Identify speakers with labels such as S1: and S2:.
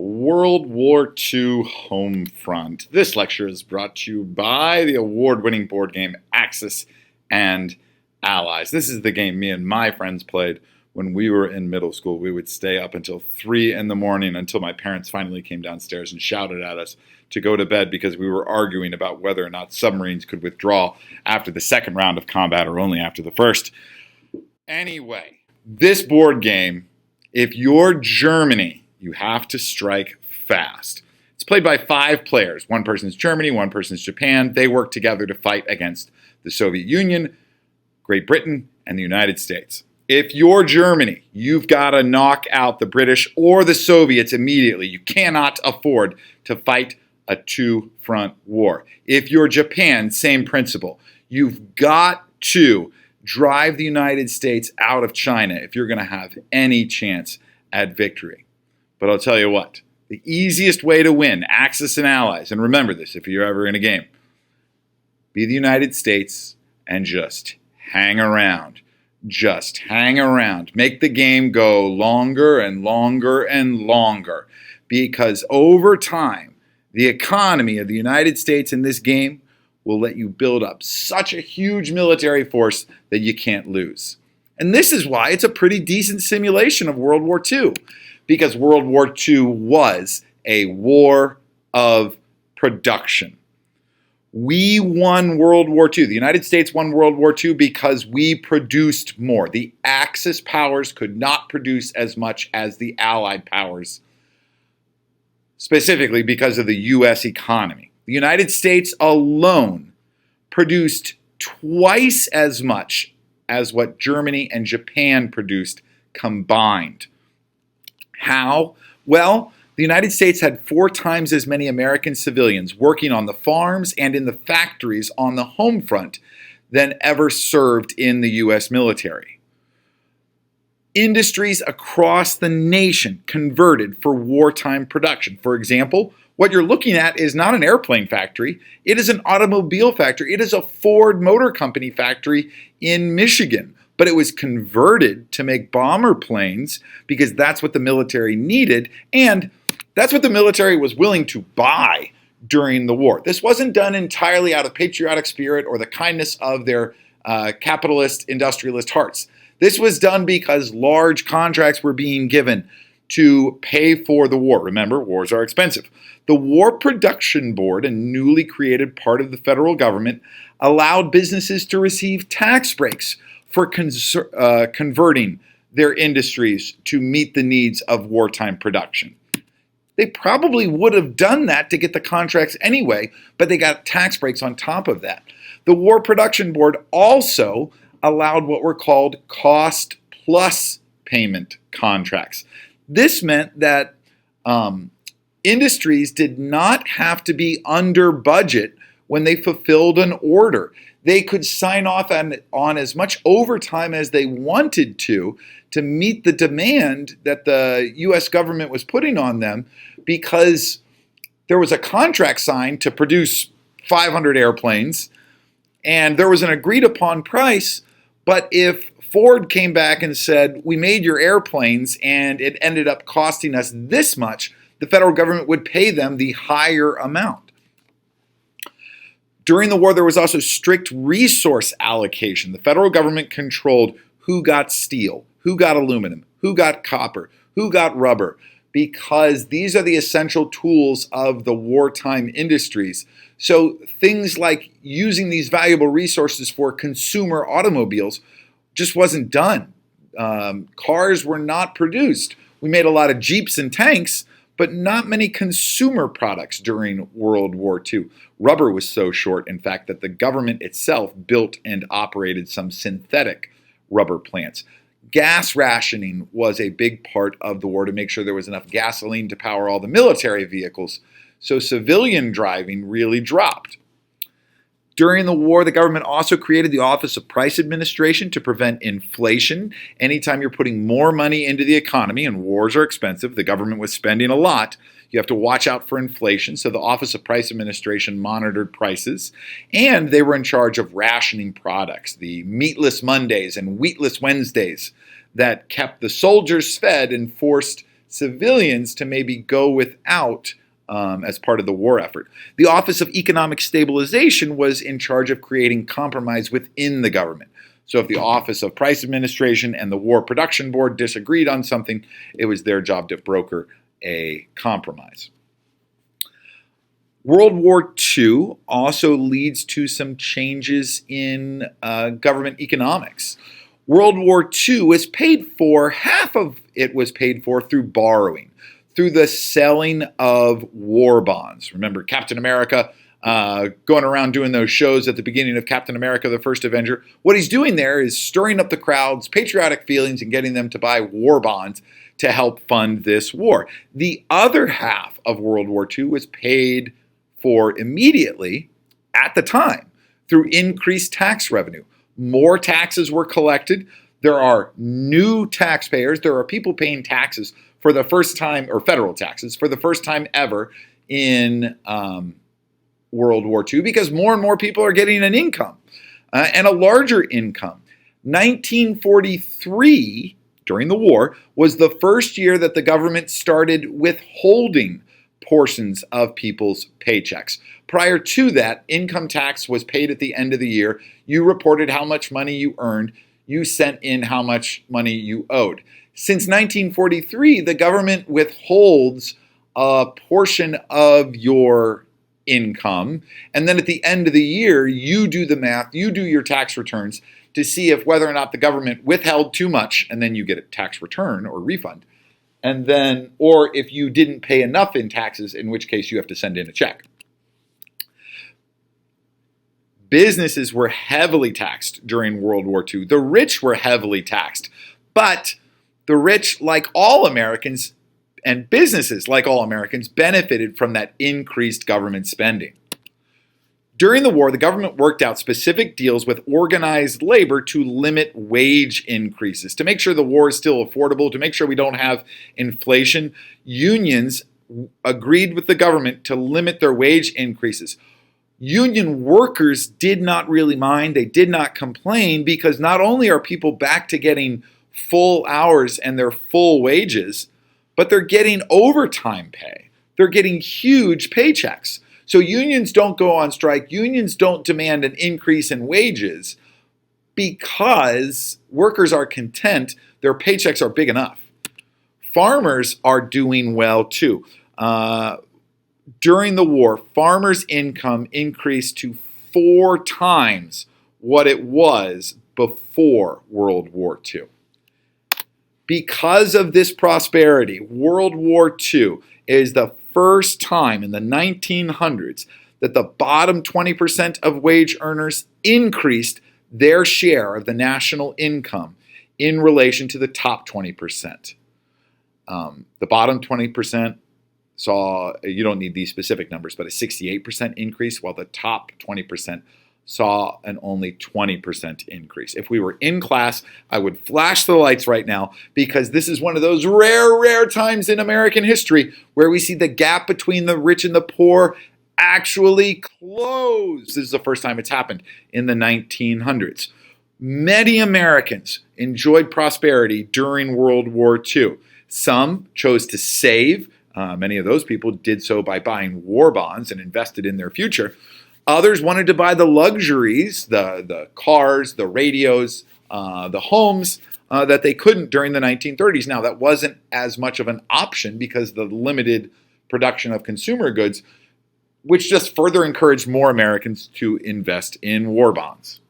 S1: World War II Homefront. This lecture is brought to you by the award-winning board game Axis and Allies. This is the game me and my friends played when we were in middle school. We would stay up until 3 in the morning until my parents finally came downstairs and shouted at us to go to bed because we were arguing about whether or not submarines could withdraw after the second round of combat or only after the first. Anyway, this board game, if you're Germany, you have to strike fast. It's played by 5 players. One person's Germany, one person's Japan. They work together to fight against the Soviet Union, Great Britain, and the United States. If you're Germany, you've got to knock out the British or the Soviets immediately. You cannot afford to fight a two-front war. If you're Japan, same principle. You've got to drive the United States out of China if you're going to have any chance at victory. But I'll tell you what, the easiest way to win, Axis and Allies, and remember this if you're ever in a game, be the United States and just hang around. Just hang around. Make the game go longer and longer and longer. Because over time, the economy of the United States in this game will let you build up such a huge military force that you can't lose. And this is why it's a pretty decent simulation of World War II. Because World War II was a war of production. We won World War II. The United States won World War II because we produced more. The Axis powers could not produce as much as the Allied powers, specifically because of the U.S. economy. The United States alone produced twice as much as what Germany and Japan produced combined. How? Well, the United States had 4 times as many American civilians working on the farms and in the factories on the home front than ever served in the U.S. military. Industries across the nation converted for wartime production. For example, what you're looking at is not an airplane factory. It is an automobile factory. It is a Ford Motor Company factory in Michigan. But it was converted to make bomber planes because that's what the military needed, and that's what the military was willing to buy during the war. This wasn't done entirely out of patriotic spirit or the kindness of their capitalist, industrialist hearts. This was done because large contracts were being given to pay for the war. Remember, wars are expensive. The War Production Board, a newly created part of the federal government, allowed businesses to receive tax breaks for converting their industries to meet the needs of wartime production. They probably would have done that to get the contracts anyway, but they got tax breaks on top of that. The War Production Board also allowed what were called cost-plus payment contracts. This meant that industries did not have to be under budget when they fulfilled an order. They could sign off on as much overtime as they wanted to meet the demand that the U.S. government was putting on them because there was a contract signed to produce 500 airplanes and there was an agreed upon price, but if Ford came back and said, we made your airplanes and it ended up costing us this much, the federal government would pay them the higher amount. During the war, there was also strict resource allocation. The federal government controlled who got steel, who got aluminum, who got copper, who got rubber, because these are the essential tools of the wartime industries. So things like using these valuable resources for consumer automobiles just wasn't done. Cars were not produced. We made a lot of Jeeps and tanks, but not many consumer products during World War II. Rubber was so short, in fact, that the government itself built and operated some synthetic rubber plants. Gas rationing was a big part of the war to make sure there was enough gasoline to power all the military vehicles, so civilian driving really dropped. During the war, the government also created the Office of Price Administration to prevent inflation. Anytime you're putting more money into the economy, and wars are expensive, the government was spending a lot, you have to watch out for inflation. So the Office of Price Administration monitored prices, and they were in charge of rationing products, the meatless Mondays and wheatless Wednesdays that kept the soldiers fed and forced civilians to maybe go without as part of the war effort. The Office of Economic Stabilization was in charge of creating compromise within the government. So if the Office of Price Administration and the War Production Board disagreed on something, it was their job to broker a compromise. World War II also leads to some changes in government economics. World War II was paid for, half of it was paid for through borrowing, through the selling of war bonds. Remember Captain America going around doing those shows at the beginning of Captain America, the First Avenger. What he's doing there is stirring up the crowd's patriotic feelings and getting them to buy war bonds to help fund this war. The other half of World War II was paid for immediately at the time through increased tax revenue. More taxes were collected. There are new taxpayers. There are people paying taxes for the first time, or federal taxes, for the first time ever in World War II, because more and more people are getting an income and a larger income. 1943, during the war, was the first year that the government started withholding portions of people's paychecks. Prior to that, income tax was paid at the end of the year. You reported how much money you earned. You sent in how much money you owed. Since 1943, the government withholds a portion of your income, and then at the end of the year, you do the math, you do your tax returns to see if whether or not the government withheld too much, and then you get a tax return or refund. And then, or if you didn't pay enough in taxes, in which case you have to send in a check. Businesses were heavily taxed during World War II. The rich were heavily taxed, but the rich, like all Americans, and businesses, like all Americans, benefited from that increased government spending. During the war, the government worked out specific deals with organized labor to limit wage increases, to make sure the war is still affordable, to make sure we don't have inflation. Unions agreed with the government to limit their wage increases. Union workers did not really mind. They did not complain, because not only are people back to getting full hours and their full wages, but they're getting overtime pay. They're getting huge paychecks. So unions don't go on strike. Unions don't demand an increase in wages because workers are content. Their paychecks are big enough. Farmers are doing well too. During the war, farmers' income increased to 4 times what it was before World War II. Because of this prosperity, World War II is the first time in the 1900s that the bottom 20% of wage earners increased their share of the national income in relation to the top 20%. The bottom 20% saw, you don't need these specific numbers, but a 68% increase, while the top 20% saw an only 20% increase. If we were in class, I would flash the lights right now, because this is one of those rare times in American history where we see the gap between the rich and the poor actually close. This is the first time it's happened in the 1900s. Many Americans enjoyed prosperity during World War II. Some chose to save. Many of those people did so by buying war bonds and invested in their future. Others wanted to buy the luxuries, the cars, the radios, the homes that they couldn't during the 1930s. Now, that wasn't as much of an option because of the limited production of consumer goods, which just further encouraged more Americans to invest in war bonds.